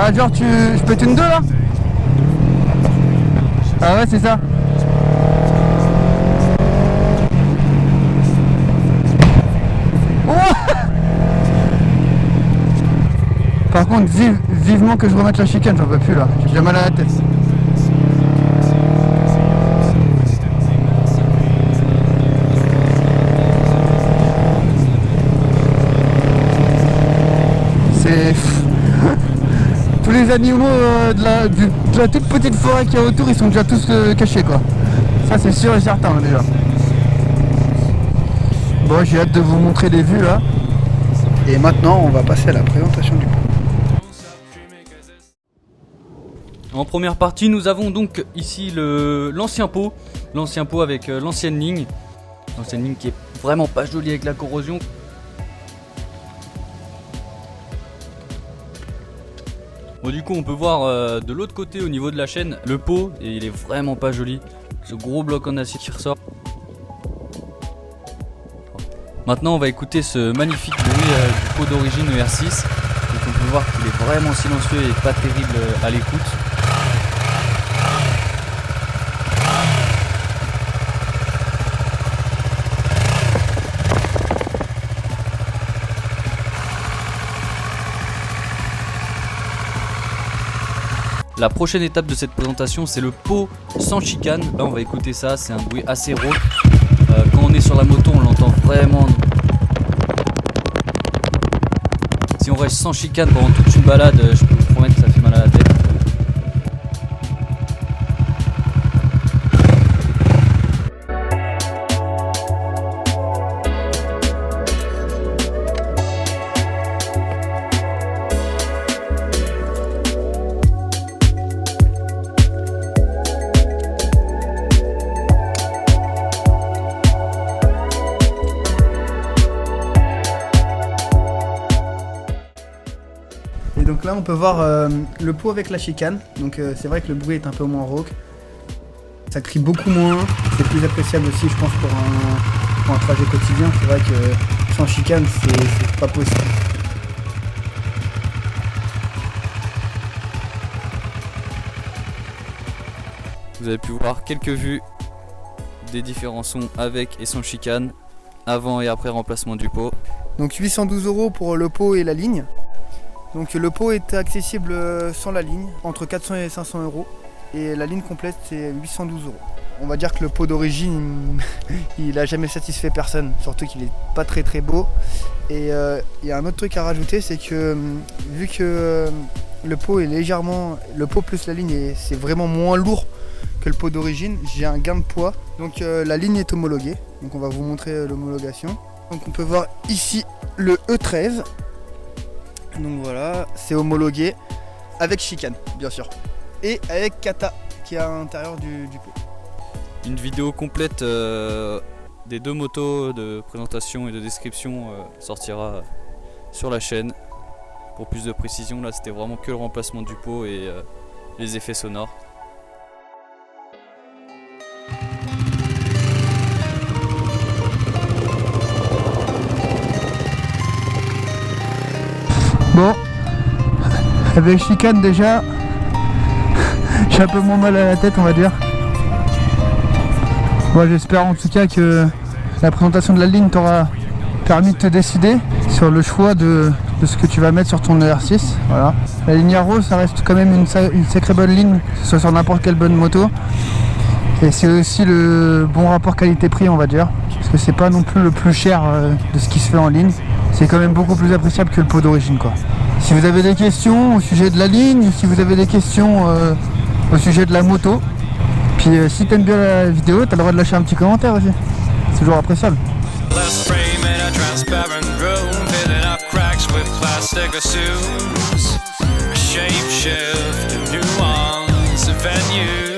Ah genre je peux une 2 là? Ah ouais c'est ça. Oh par contre vivement que je remette la chicane, j'en peux plus là, j'ai déjà mal à la tête. C'est... Tous les animaux de la toute petite forêt qu'il y a autour, ils sont déjà tous cachés quoi. Ça c'est sûr et certain déjà. Bon, j'ai hâte de vous montrer les vues là. Et maintenant on va passer à la présentation du pot. En première partie, nous avons donc ici l'ancien pot avec l'ancienne ligne qui est vraiment pas jolie avec la corrosion. Bon, du coup on peut voir de l'autre côté au niveau de la chaîne le pot, et il est vraiment pas joli, ce gros bloc en acier qui ressort. Maintenant on va écouter ce magnifique bruit du pot d'origine ER6. Donc on peut voir qu'il est vraiment silencieux et pas terrible à l'écoute. La prochaine étape de cette présentation, c'est le pot sans chicane. Là on va écouter ça, c'est un bruit assez rauque. Quand on est sur la moto on l'entend vraiment. Si on reste sans chicane pendant toute une balade, je peux vous promettre que ça fait mal à la tête. Et donc là on peut voir le pot avec la chicane, donc c'est vrai que le bruit est un peu moins rauque, ça crie beaucoup moins, c'est plus appréciable aussi je pense pour un trajet quotidien, c'est vrai que sans chicane c'est pas possible. Vous avez pu voir quelques vues des différents sons avec et sans chicane, avant et après remplacement du pot. Donc 812 € pour le pot et la ligne. Donc le pot est accessible sans la ligne, entre 400 et 500 €. Et la ligne complète c'est 812 €. On va dire que le pot d'origine, il a jamais satisfait personne, surtout qu'il est pas très beau. Et il y a un autre truc à rajouter, c'est que vu que le pot est légèrement, le pot plus la ligne c'est vraiment moins lourd que le pot d'origine, j'ai un gain de poids. Donc la ligne est homologuée, donc on va vous montrer l'homologation. Donc on peut voir ici le E13. Donc voilà, c'est homologué avec chicane bien sûr, et avec kata qui est à l'intérieur du pot. Une vidéo complète des deux motos de présentation et de description sortira sur la chaîne. Pour plus de précision, là c'était vraiment que le remplacement du pot et les effets sonores. Bon, avec chicane déjà, j'ai un peu moins mal à la tête on va dire. Bon, j'espère en tout cas que la présentation de la ligne t'aura permis de te décider sur le choix de ce que tu vas mettre sur ton ER6. Voilà. La ligne Arrow ça reste quand même une sacrée bonne ligne, que ce soit sur n'importe quelle bonne moto. Et c'est aussi le bon rapport qualité-prix on va dire, parce que c'est pas non plus le plus cher de ce qui se fait en ligne. C'est quand même beaucoup plus appréciable que le pot d'origine quoi. Si vous avez des questions au sujet de la ligne, si vous avez des questions au sujet de la moto, puis si t'aimes bien la vidéo, t'as le droit de lâcher un petit commentaire aussi. C'est toujours appréciable. Shape shift, nuance, venue.